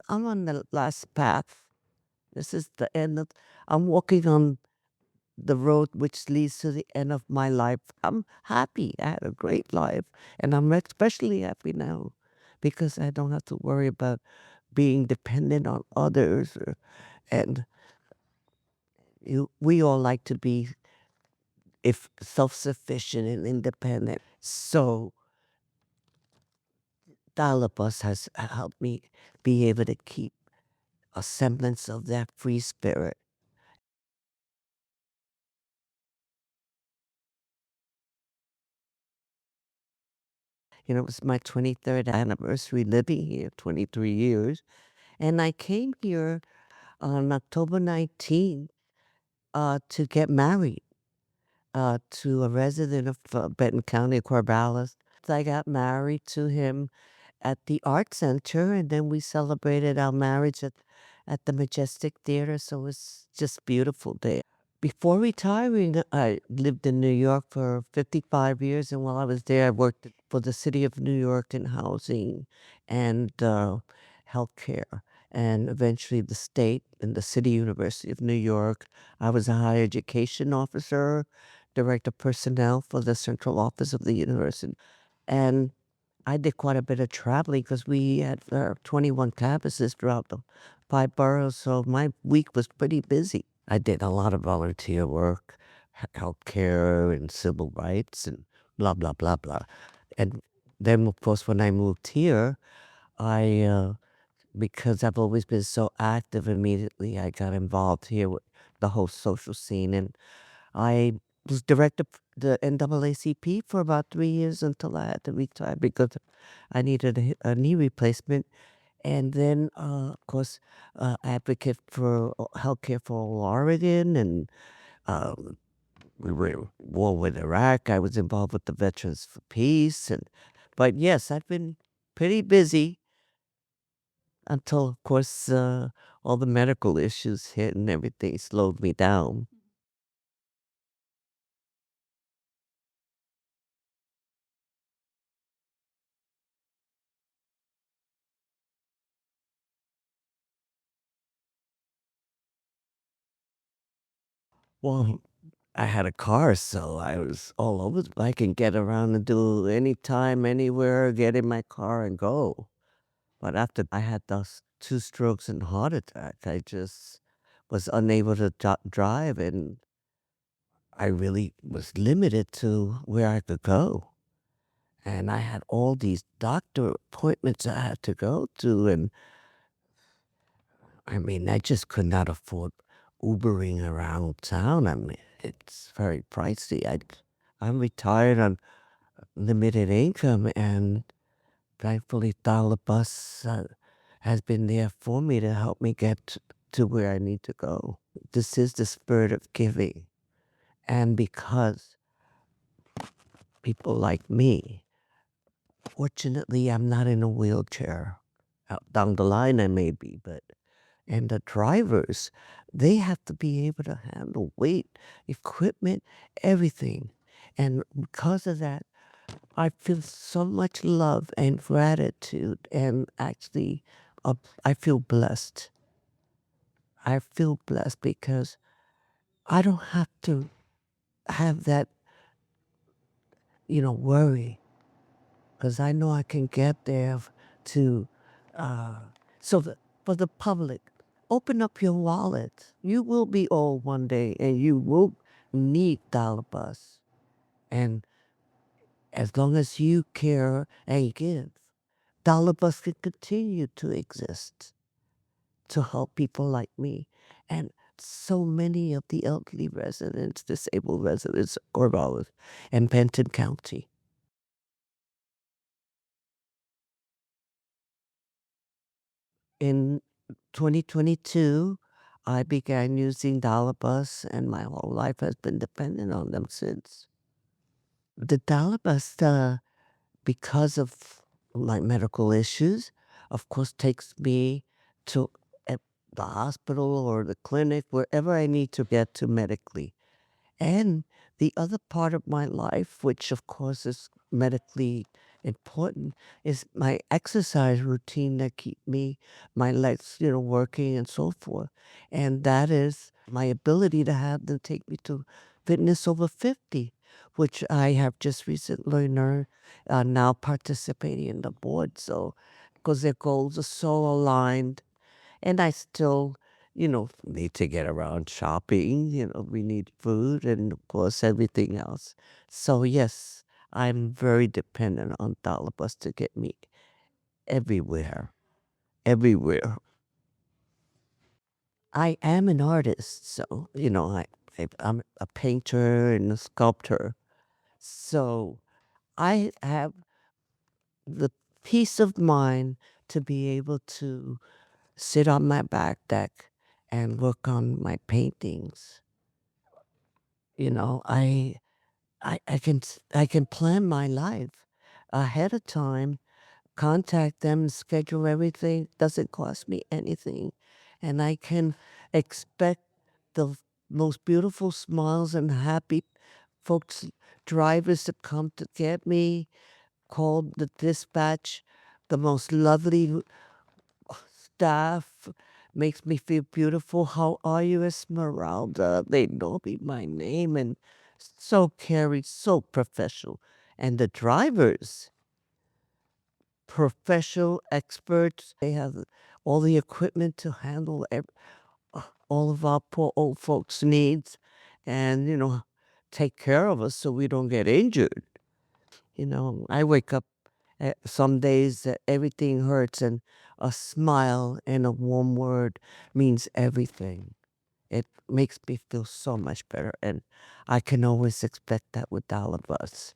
I'm on the last path. This is the end of, I'm walking on the road which leads to the end of my life. I'm happy. I had a great life. And I'm especially happy now because I don't have to worry about being dependent on others. And we all like to be if self-sufficient and independent. So Dial-A-Bus has helped me be able to keep a semblance of that free spirit. It was my 23rd anniversary living here, 23 years. And I came here on October 19th to get married to a resident of Benton County, Corvallis. I got married to him at the Art Center, and then we celebrated our marriage at the Majestic Theater, so it was just beautiful there. Before retiring, I lived in New York for 55 years, and while I was there, I worked for the city of New York in housing and healthcare, and eventually the state and the City University of New York. I was a higher education officer, director of personnel for the central office of the university, and I did quite a bit of traveling because we had 21 campuses throughout the 5 boroughs, so my week was pretty busy. I did a lot of volunteer work, healthcare and civil rights and blah, blah, blah, blah. And then, of course, when I moved here, because I've always been so active, immediately I got involved here with the whole social scene. And I was director of the NAACP for about 3 years until I had to retire because I needed a knee replacement. And then, of course, advocate for healthcare for all Oregon, and um, we were in war with Iraq. I was involved with the Veterans for Peace, but yes, I've been pretty busy until, of course, all the medical issues hit and everything slowed me down. Well, I had a car, so I was all over. I can get around and do anytime, anywhere, get in my car and go. But after I had those 2 strokes and heart attack, I just was unable to drive, and I really was limited to where I could go. And I had all these doctor appointments I had to go to, and I mean, I just could not afford Ubering around town. I mean, it's very pricey. I'm retired on limited income, and thankfully, Dial-A-Bus has been there for me to help me get to where I need to go. This is the spirit of giving. And because people like me, fortunately, I'm not in a wheelchair. Out down the line, I may be, but and the drivers, they have to be able to handle weight, equipment, everything. And because of that, I feel so much love and gratitude, and actually, I feel blessed. I feel blessed because I don't have to have that, worry, because I know I can get there to, uh, so that for the public, open up your wallet. You will be old one day, and you will need Dial-A-Bus. And as long as you care and give, Dial-A-Bus can continue to exist to help people like me and so many of the elderly residents, disabled residents of Corvallis and Benton County. In 2022, I began using Dial-A-Bus, and my whole life has been dependent on them since. The Dial-A-Bus, because of my medical issues, of course, takes me to uh, the hospital or the clinic, wherever I need to get to medically. And the other part of my life, which of course is medically important is my exercise routine that keep me my legs, working and so forth. And that is my ability to have them take me to Fitness Over 50, which I have just recently learned, now participating in the board. So, because their goals are so aligned, and I still, need to get around shopping. We need food and, of course, everything else. So, yes, I'm very dependent on dollar bus to get me everywhere, everywhere. I am an artist, so, I'm a painter and a sculptor. So I have the peace of mind to be able to sit on my back deck and work on my paintings. You know, I can plan my life ahead of time, contact them, schedule everything. Doesn't cost me anything, and I can expect the most beautiful smiles and happy folks, drivers to come to get me. Call the dispatch, the most lovely staff makes me feel beautiful. How are you, Esmeralda? They know me my name and so caring, so professional. And the drivers, professional experts. They have all the equipment to handle all of our poor old folks' needs and, take care of us so we don't get injured. I wake up some days that everything hurts, and a smile and a warm word means everything. It makes me feel so much better, and I can always expect that with all of us.